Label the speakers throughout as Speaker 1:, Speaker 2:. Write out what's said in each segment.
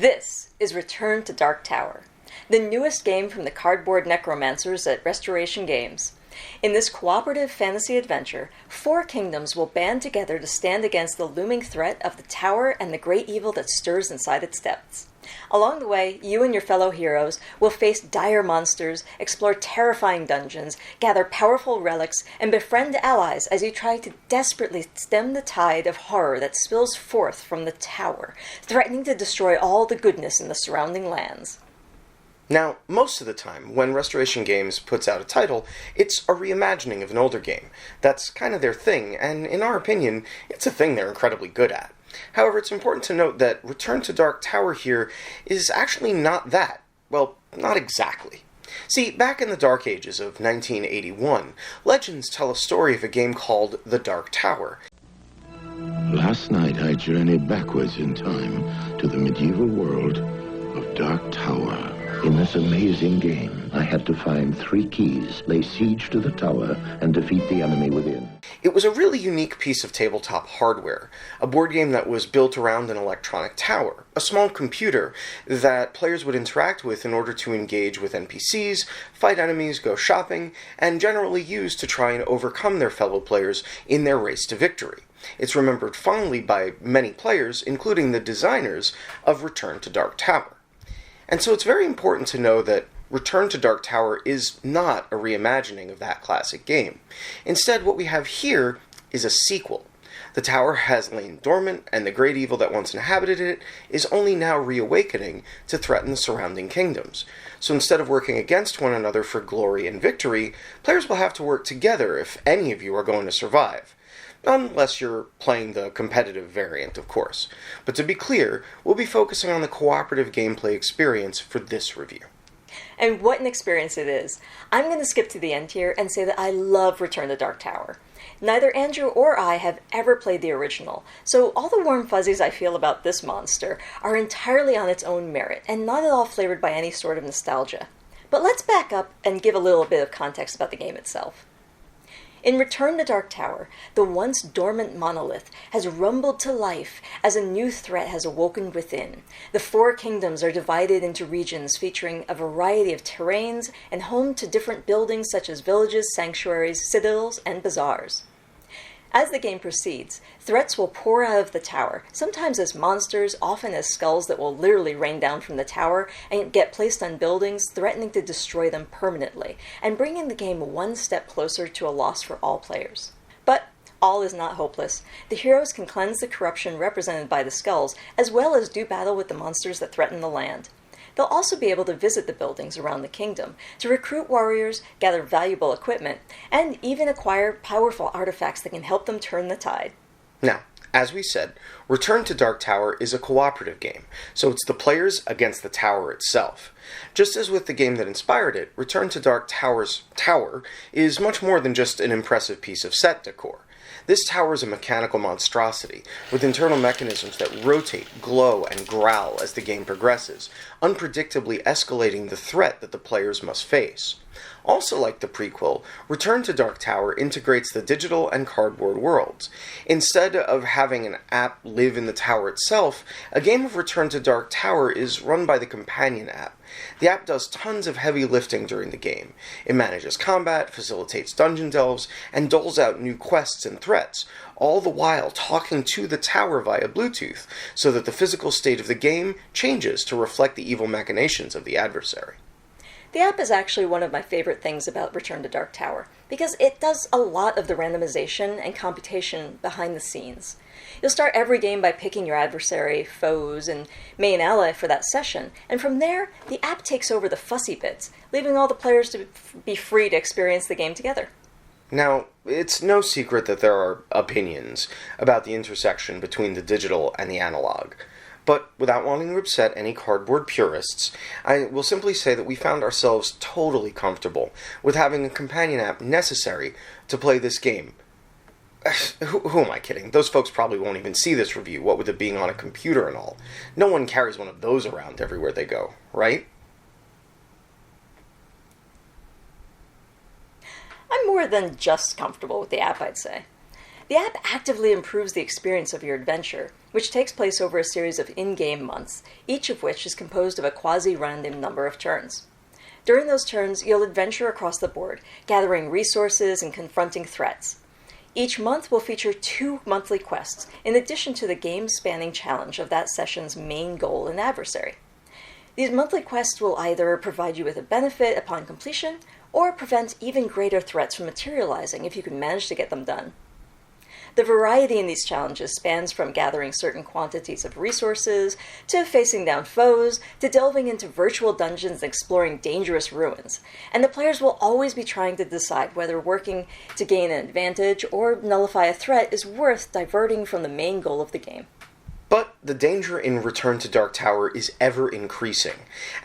Speaker 1: This is Return to Dark Tower, the newest game from the cardboard necromancers at Restoration Games. In this cooperative fantasy adventure, 4 kingdoms will band together to stand against the looming threat of the tower and the great evil that stirs inside its depths. Along the way, you and your fellow heroes will face dire monsters, explore terrifying dungeons, gather powerful relics, and befriend allies as you try to desperately stem the tide of horror that spills forth from the tower, threatening to destroy all the goodness in the surrounding lands.
Speaker 2: Now, most of the time, when Restoration Games puts out a title, it's a reimagining of an older game. That's kind of their thing, and in our opinion, it's a thing they're incredibly good at. However, it's important to note that Return to Dark Tower here is actually not that. Well, not exactly. See, back in the Dark Ages of 1981, legends tell a story of a game called The Dark Tower.
Speaker 3: Last night I journeyed backwards in time to the medieval world of Dark Tower. In this amazing game, I had to find 3 keys, lay siege to the tower, and defeat the enemy within.
Speaker 2: It was a really unique piece of tabletop hardware, a board game that was built around an electronic tower, a small computer that players would interact with in order to engage with NPCs, fight enemies, go shopping, and generally use to try and overcome their fellow players in their race to victory. It's remembered fondly by many players, including the designers of Return to Dark Tower. And so it's very important to know that Return to Dark Tower is not a reimagining of that classic game. Instead, what we have here is a sequel. The tower has lain dormant, and the great evil that once inhabited it is only now reawakening to threaten the surrounding kingdoms. So instead of working against one another for glory and victory, players will have to work together if any of you are going to survive. Unless you're playing the competitive variant, of course. But to be clear, we'll be focusing on the cooperative gameplay experience for this review.
Speaker 1: And what an experience it is. I'm going to skip to the end here and say that I love Return to Dark Tower. Neither Andrew or I have ever played the original, so all the warm fuzzies I feel about this monster are entirely on its own merit and not at all flavored by any sort of nostalgia. But let's back up and give a little bit of context about the game itself. In Return to Dark Tower, the once dormant monolith has rumbled to life as a new threat has awoken within. The 4 kingdoms are divided into regions featuring a variety of terrains and home to different buildings such as villages, sanctuaries, citadels, and bazaars. As the game proceeds, threats will pour out of the tower, sometimes as monsters, often as skulls that will literally rain down from the tower and get placed on buildings, threatening to destroy them permanently, and bringing the game one step closer to a loss for all players. But all is not hopeless. The heroes can cleanse the corruption represented by the skulls, as well as do battle with the monsters that threaten the land. They'll also be able to visit the buildings around the kingdom, to recruit warriors, gather valuable equipment, and even acquire powerful artifacts that can help them turn the tide.
Speaker 2: Now, as we said, Return to Dark Tower is a cooperative game, so it's the players against the tower itself. Just as with the game that inspired it, Return to Dark Tower's tower is much more than just an impressive piece of set decor. This tower is a mechanical monstrosity, with internal mechanisms that rotate, glow, and growl as the game progresses, unpredictably escalating the threat that the players must face. Also like the prequel, Return to Dark Tower integrates the digital and cardboard worlds. Instead of having an app live in the tower itself, a game of Return to Dark Tower is run by the companion app. The app does tons of heavy lifting during the game. It manages combat, facilitates dungeon delves, and doles out new quests and threats, all the while talking to the tower via Bluetooth, so that the physical state of the game changes to reflect the evil machinations of the adversary.
Speaker 1: The app is actually one of my favorite things about Return to Dark Tower, because it does a lot of the randomization and computation behind the scenes. You'll start every game by picking your adversary, foes, and main ally for that session, and from there, the app takes over the fussy bits, leaving all the players to be free to experience the game together.
Speaker 2: Now, it's no secret that there are opinions about the intersection between the digital and the analog. But without wanting to upset any cardboard purists, I will simply say that we found ourselves totally comfortable with having a companion app necessary to play this game. Who am I kidding? Those folks probably won't even see this review, what with it being on a computer and all. No one carries one of those around everywhere they go, right?
Speaker 1: I'm more than just comfortable with the app, I'd say. The app actively improves the experience of your adventure, which takes place over a series of in-game months, each of which is composed of a quasi-random number of turns. During those turns, you'll adventure across the board, gathering resources and confronting threats. Each month will feature 2 monthly quests, in addition to the game-spanning challenge of that session's main goal and adversary. These monthly quests will either provide you with a benefit upon completion, or prevent even greater threats from materializing if you can manage to get them done. The variety in these challenges spans from gathering certain quantities of resources, to facing down foes, to delving into virtual dungeons and exploring dangerous ruins, and the players will always be trying to decide whether working to gain an advantage or nullify a threat is worth diverting from the main goal of the game.
Speaker 2: But the danger in Return to Dark Tower is ever increasing,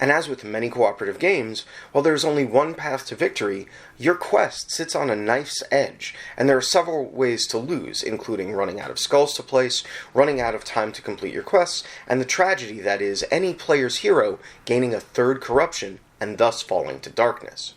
Speaker 2: and as with many cooperative games, while there is only one path to victory, your quest sits on a knife's edge, and there are several ways to lose, including running out of skulls to place, running out of time to complete your quests, and the tragedy that is any player's hero gaining a third corruption and thus falling to darkness.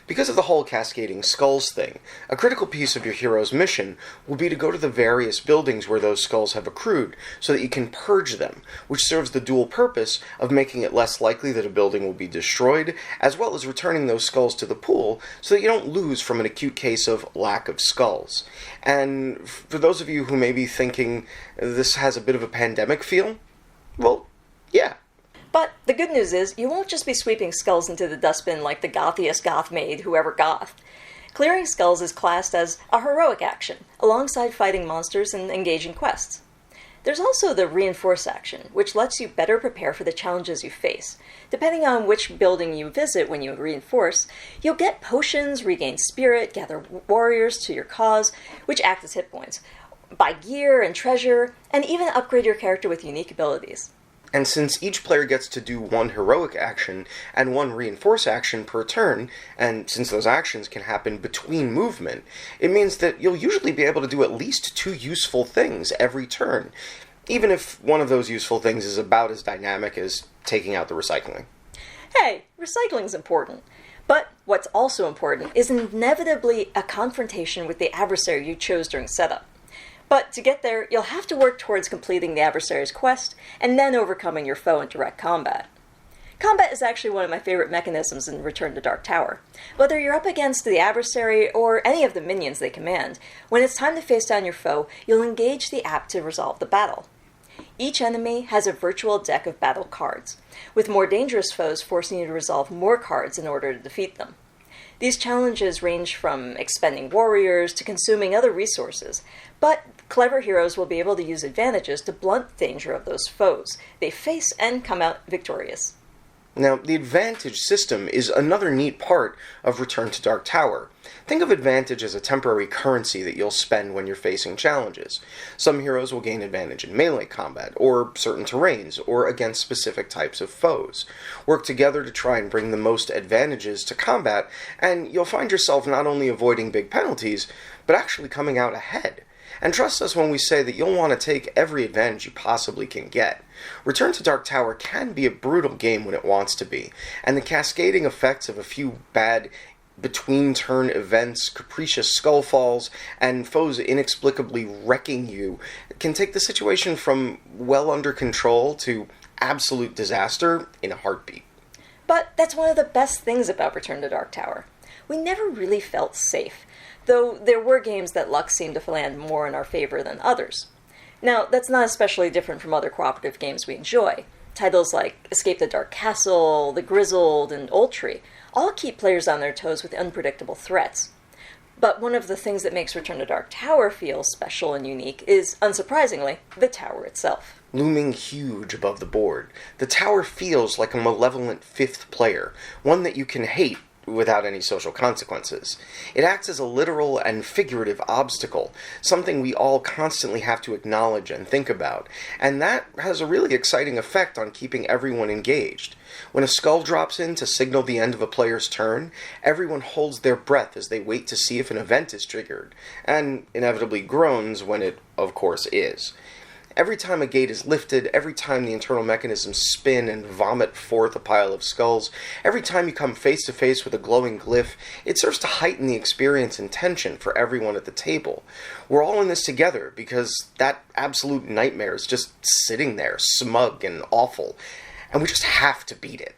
Speaker 2: Because of the whole cascading skulls thing, a critical piece of your hero's mission will be to go to the various buildings where those skulls have accrued so that you can purge them, which serves the dual purpose of making it less likely that a building will be destroyed, as well as returning those skulls to the pool so that you don't lose from an acute case of lack of skulls. And for those of you who may be thinking this has a bit of a pandemic feel, well, yeah.
Speaker 1: But the good news is, you won't just be sweeping skulls into the dustbin like the gothiest goth maid who ever gothed. Clearing skulls is classed as a heroic action, alongside fighting monsters and engaging quests. There's also the reinforce action, which lets you better prepare for the challenges you face. Depending on which building you visit when you reinforce, you'll get potions, regain spirit, gather warriors to your cause, which act as hit points, buy gear and treasure, and even upgrade your character with unique abilities.
Speaker 2: And since each player gets to do one heroic action and one reinforce action per turn, and since those actions can happen between movement, it means that you'll usually be able to do at least 2 useful things every turn, even if one of those useful things is about as dynamic as taking out the recycling.
Speaker 1: Hey, recycling's important. But what's also important is inevitably a confrontation with the adversary you chose during setup. But to get there, you'll have to work towards completing the adversary's quest, and then overcoming your foe in direct combat. Combat is actually one of my favorite mechanisms in Return to Dark Tower. Whether you're up against the adversary or any of the minions they command, when it's time to face down your foe, you'll engage the app to resolve the battle. Each enemy has a virtual deck of battle cards, with more dangerous foes forcing you to resolve more cards in order to defeat them. These challenges range from expending warriors to consuming other resources, but clever heroes will be able to use advantages to blunt the danger of those foes they face and come out victorious.
Speaker 2: Now, the advantage system is another neat part of Return to Dark Tower. Think of advantage as a temporary currency that you'll spend when you're facing challenges. Some heroes will gain advantage in melee combat, or certain terrains, or against specific types of foes. Work together to try and bring the most advantages to combat, and you'll find yourself not only avoiding big penalties, but actually coming out ahead. And trust us when we say that you'll want to take every advantage you possibly can get. Return to Dark Tower can be a brutal game when it wants to be, and the cascading effects of a few bad between-turn events, capricious skull falls, and foes inexplicably wrecking you can take the situation from well under control to absolute disaster in a heartbeat.
Speaker 1: But that's one of the best things about Return to Dark Tower. We never really felt safe, though there were games that luck seemed to land more in our favor than others. Now, that's not especially different from other cooperative games we enjoy. Titles like Escape the Dark Castle, The Grizzled, and Old Tree all keep players on their toes with unpredictable threats. But one of the things that makes Return to Dark Tower feel special and unique is, unsurprisingly, the tower itself.
Speaker 2: Looming huge above the board, the tower feels like a malevolent fifth player, one that you can hate without any social consequences. It acts as a literal and figurative obstacle, something we all constantly have to acknowledge and think about, and that has a really exciting effect on keeping everyone engaged. When a skull drops in to signal the end of a player's turn, everyone holds their breath as they wait to see if an event is triggered, and inevitably groans when it, of course, is. Every time a gate is lifted, every time the internal mechanisms spin and vomit forth a pile of skulls, every time you come face to face with a glowing glyph, it serves to heighten the experience and tension for everyone at the table. We're all in this together because that absolute nightmare is just sitting there, smug and awful, and we just have to beat it.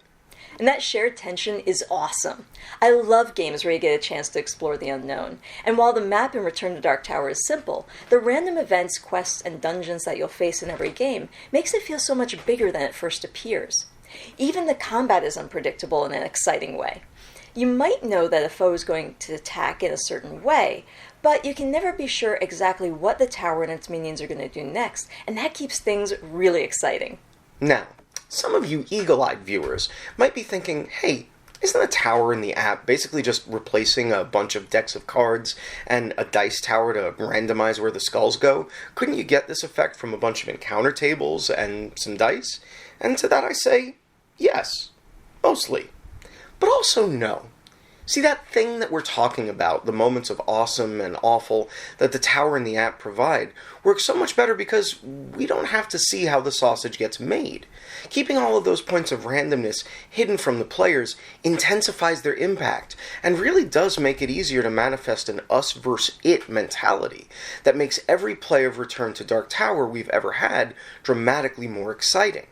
Speaker 1: And that shared tension is awesome. I love games where you get a chance to explore the unknown. And while the map in Return to Dark Tower is simple, the random events, quests, and dungeons that you'll face in every game makes it feel so much bigger than it first appears. Even the combat is unpredictable in an exciting way. You might know that a foe is going to attack in a certain way, but you can never be sure exactly what the tower and its minions are going to do next, and that keeps things really exciting.
Speaker 2: Now, some of you eagle-eyed viewers might be thinking, hey, isn't the tower in the app basically just replacing a bunch of decks of cards and a dice tower to randomize where the skulls go? Couldn't you get this effect from a bunch of encounter tables and some dice? And to that I say, yes, mostly. But also no. See, that thing that we're talking about, the moments of awesome and awful that the tower and the app provide, works so much better because we don't have to see how the sausage gets made. Keeping all of those points of randomness hidden from the players intensifies their impact and really does make it easier to manifest an us versus it mentality that makes every play of Return to Dark Tower we've ever had dramatically more exciting.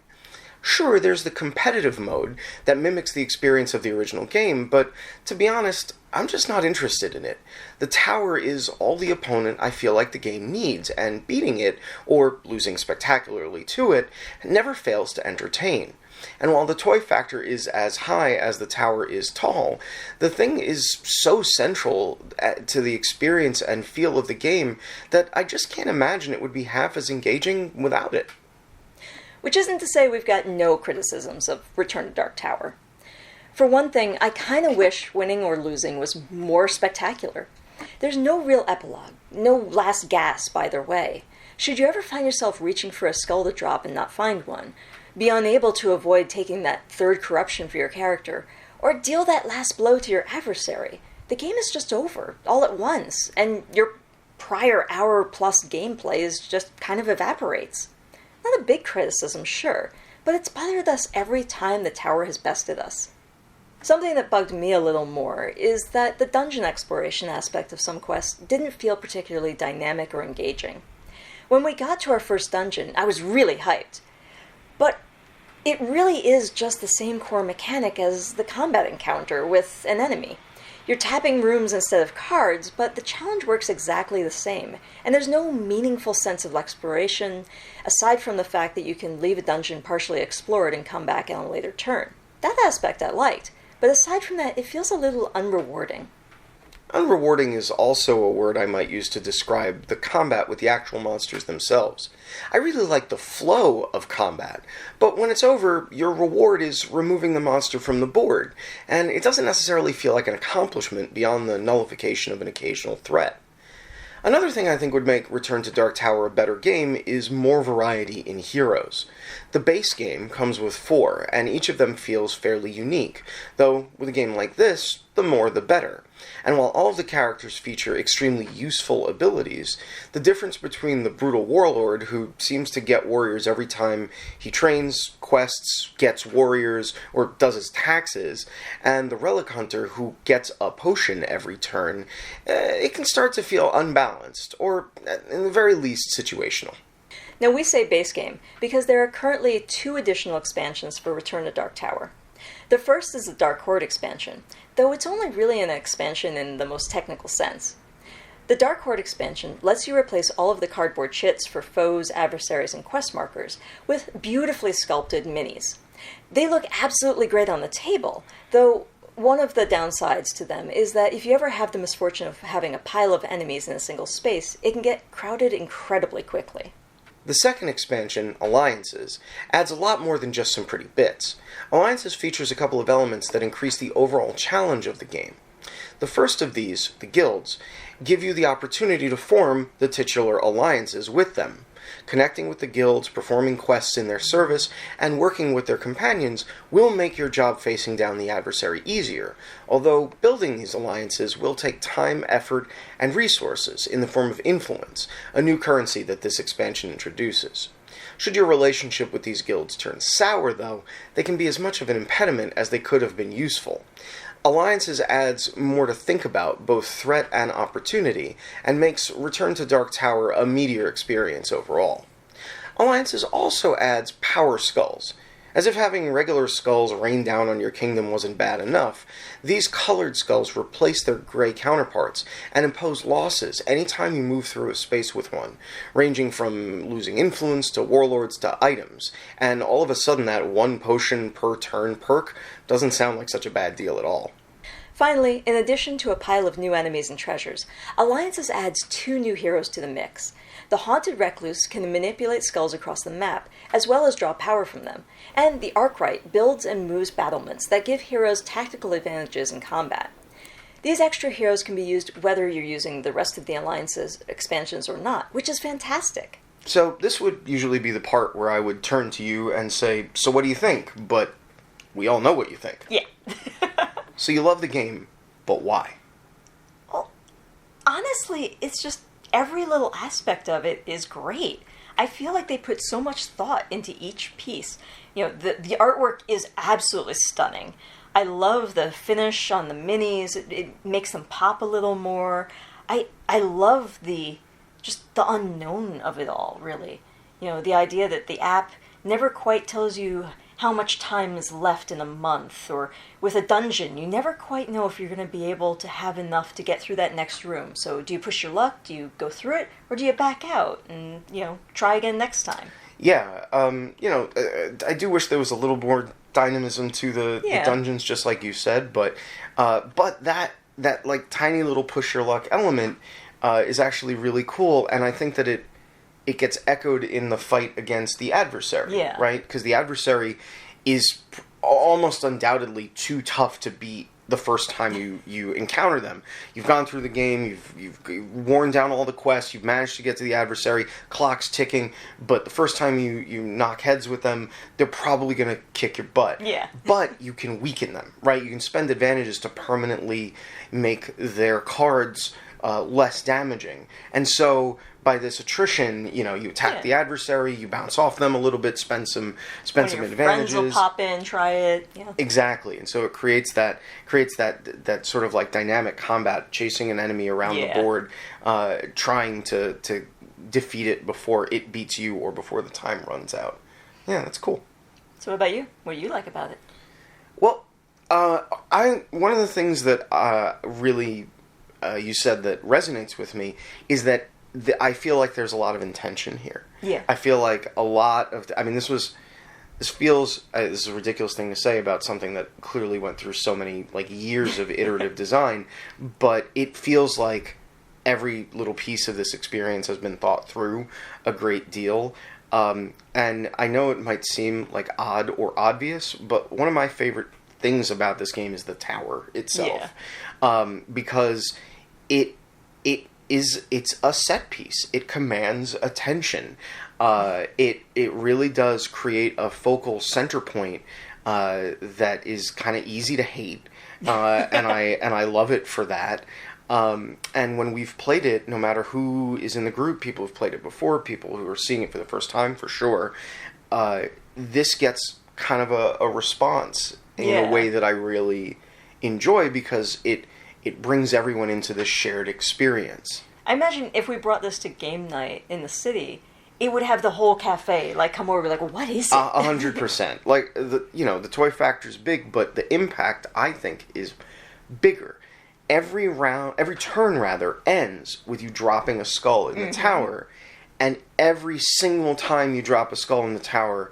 Speaker 2: Sure, there's the competitive mode that mimics the experience of the original game, but to be honest, I'm just not interested in it. The tower is all the opponent I feel like the game needs, and beating it, or losing spectacularly to it, never fails to entertain. And while the toy factor is as high as the tower is tall, the thing is so central to the experience and feel of the game that I just can't imagine it would be half as engaging without it.
Speaker 1: Which isn't to say we've got no criticisms of Return to Dark Tower. For one thing, I kind of wish winning or losing was more spectacular. There's no real epilogue, no last gasp either way. Should you ever find yourself reaching for a skull to drop and not find one, be unable to avoid taking that third corruption for your character, or deal that last blow to your adversary, the game is just over, all at once, and your prior hour-plus gameplay just kind of evaporates. Not a big criticism, sure, but it's bothered us every time the tower has bested us. Something that bugged me a little more is that the dungeon exploration aspect of some quests didn't feel particularly dynamic or engaging. When we got to our first dungeon, I was really hyped, but it really is just the same core mechanic as the combat encounter with an enemy. You're tapping rooms instead of cards, but the challenge works exactly the same, and there's no meaningful sense of exploration, aside from the fact that you can leave a dungeon partially explored and come back on a later turn. That aspect I liked, but aside from that, it feels a little unrewarding.
Speaker 2: Unrewarding is also a word I might use to describe the combat with the actual monsters themselves. I really like the flow of combat, but when it's over, your reward is removing the monster from the board, and it doesn't necessarily feel like an accomplishment beyond the nullification of an occasional threat. Another thing I think would make Return to Dark Tower a better game is more variety in heroes. The base game comes with 4, and each of them feels fairly unique, though with a game like this, the more the better. And while all of the characters feature extremely useful abilities, the difference between the brutal warlord, who seems to get warriors every time he trains, quests, gets warriors, or does his taxes, and the relic hunter, who gets a potion every turn, it can start to feel unbalanced, or in the very least situational.
Speaker 1: Now we say base game because there are currently 2 additional expansions for Return to Dark Tower. The first is the Dark Horde expansion, though it's only really an expansion in the most technical sense. The Dark Horde expansion lets you replace all of the cardboard chits for foes, adversaries, and quest markers with beautifully sculpted minis. They look absolutely great on the table, though one of the downsides to them is that if you ever have the misfortune of having a pile of enemies in a single space, it can get crowded incredibly quickly.
Speaker 2: The second expansion, Alliances, adds a lot more than just some pretty bits. Alliances features a couple of elements that increase the overall challenge of the game. The first of these, the guilds, give you the opportunity to form the titular alliances with them. Connecting with the guilds, performing quests in their service, and working with their companions will make your job facing down the adversary easier, although building these alliances will take time, effort, and resources in the form of influence, a new currency that this expansion introduces. Should your relationship with these guilds turn sour, though, they can be as much of an impediment as they could have been useful. Alliances adds more to think about, both threat and opportunity, and makes Return to Dark Tower a meatier experience overall. Alliances also adds power skulls. As if having regular skulls rain down on your kingdom wasn't bad enough, these colored skulls replace their gray counterparts and impose losses anytime you move through a space with one, ranging from losing influence to warlords to items, and all of a sudden that one potion per turn perk doesn't sound like such a bad deal at all.
Speaker 1: Finally, in addition to a pile of new enemies and treasures, Alliances adds 2 new heroes to the mix. The Haunted Recluse can manipulate skulls across the map, as well as draw power from them, and the Arkwright builds and moves battlements that give heroes tactical advantages in combat. These extra heroes can be used whether you're using the rest of the Alliance's expansions or not, which is fantastic.
Speaker 2: So this would usually be the part where I would turn to you and say, so what do you think? But we all know what you think.
Speaker 1: Yeah.
Speaker 2: So you love the game, but why?
Speaker 1: Well, honestly, it's just every little aspect of it is great. I feel like they put so much thought into each piece. You know, the artwork is absolutely stunning. I love the finish on the minis. It makes them pop a little more. I love the unknown of it all, really. You know, the idea that the app never quite tells you how much time is left in a month, or with a dungeon, you never quite know if you're going to be able to have enough to get through that next room. So do you push your luck, do you go through it, or do you back out and, try again next time?
Speaker 2: Yeah, I do wish there was a little more dynamism to the dungeons, just like you said, but that like tiny little push your luck element is actually really cool, and I think that it gets echoed in the fight against the adversary, right? Because the adversary is almost undoubtedly too tough to beat the first time you encounter them. You've gone through the game, you've worn down all the quests, you've managed to get to the adversary, clock's ticking, but the first time you knock heads with them, they're probably going to kick your butt.
Speaker 1: Yeah.
Speaker 2: But you can weaken them, right? You can spend advantages to permanently make their cards less damaging. And so by this attrition, you attack the adversary, you bounce off them a little bit, spend some advantages.
Speaker 1: Friends will pop in, try it. Yeah.
Speaker 2: Exactly, and so it creates that sort of like dynamic combat, chasing an enemy around the board, trying to defeat it before it beats you or before the time runs out. Yeah, that's cool.
Speaker 1: So what about you? What do you like about it?
Speaker 2: Well, one of the things that really you said that resonates with me is that I feel like there's a lot of intention here.
Speaker 1: Yeah.
Speaker 2: I feel like a lot of... this feels... this is a ridiculous thing to say about something that clearly went through so many years of iterative design, but it feels like every little piece of this experience has been thought through a great deal. And I know it might seem odd or obvious, but one of my favorite things about this game is the tower itself. Because it's a set piece. It commands attention. It really does create a focal center point that is kind of easy to hate, and I love it for that. And when we've played it, no matter who is in the group, people who've played it before, people who are seeing it for the first time, for sure, this gets kind of a response in a way that I really enjoy, because it brings everyone into this shared experience. I
Speaker 1: imagine if we brought this to game night in the city, it would have the whole cafe come over and be like, what is it?
Speaker 2: 100%. The toy factor's big, but the impact, I think, is bigger. Every turn ends with you dropping a skull in the tower, and every single time you drop a skull in the tower,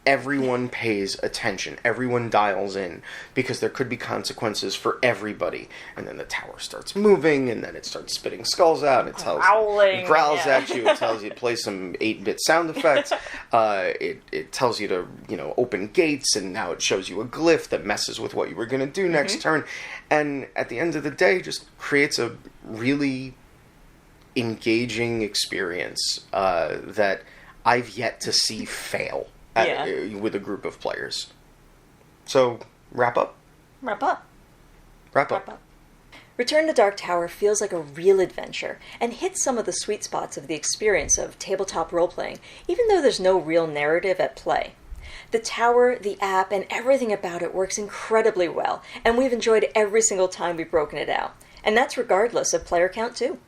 Speaker 2: everyone pays attention. Everyone dials in because there could be consequences for everybody. And then the tower starts moving, and then it starts spitting skulls out. It tells it growls at you. It tells you to play some 8-bit sound effects. It tells you to open gates, and now it shows you a glyph that messes with what you were going to do next turn. And at the end of the day, just creates a really engaging experience that I've yet to see fail. With a group of players. So, wrap up.
Speaker 1: Return to Dark Tower feels like a real adventure and hits some of the sweet spots of the experience of tabletop role-playing, even though there's no real narrative at play. The tower, the app, and everything about it works incredibly well, and we've enjoyed every single time we've broken it out. And that's regardless of player count, too.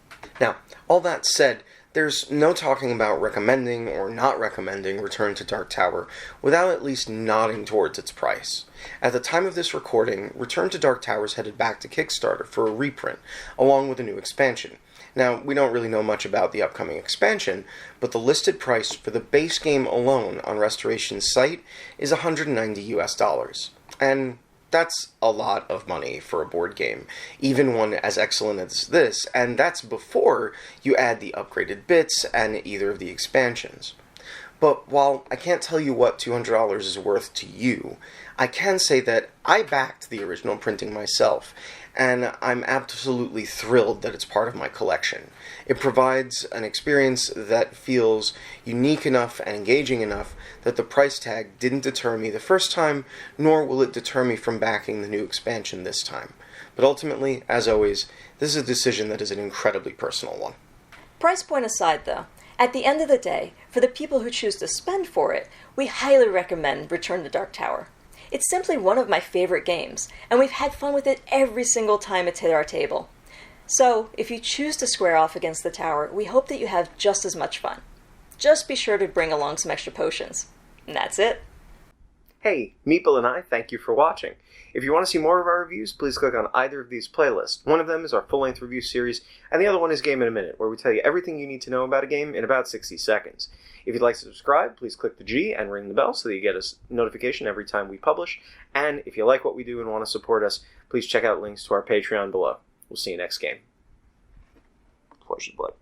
Speaker 2: Now, all that said, there's no talking about recommending or not recommending Return to Dark Tower without at least nodding towards its price. At the time of this recording, Return to Dark Tower is headed back to Kickstarter for a reprint, along with a new expansion. Now, we don't really know much about the upcoming expansion, but the listed price for the base game alone on Restoration's site is $190 US. And that's a lot of money for a board game, even one as excellent as this, and that's before you add the upgraded bits and either of the expansions. But while I can't tell you what $200 is worth to you, I can say that I backed the original printing myself, and I'm absolutely thrilled that it's part of my collection. It provides an experience that feels unique enough and engaging enough that the price tag didn't deter me the first time, nor will it deter me from backing the new expansion this time. But ultimately, as always, this is a decision that is an incredibly personal one.
Speaker 1: Price point aside, though, at the end of the day, for the people who choose to spend for it, we highly recommend Return to Dark Tower. It's simply one of my favorite games, and we've had fun with it every single time it's hit our table. So, if you choose to square off against the tower, we hope that you have just as much fun. Just be sure to bring along some extra potions. And that's it.
Speaker 2: Hey, Meeple and I thank you for watching. If you want to see more of our reviews, please click on either of these playlists. One of them is our full-length review series, and the other one is Game in a Minute, where we tell you everything you need to know about a game in about 60 seconds. If you'd like to subscribe, please click the G and ring the bell so that you get a notification every time we publish. And if you like what we do and want to support us, please check out links to our Patreon below. We'll see you next game. Flesh and blood.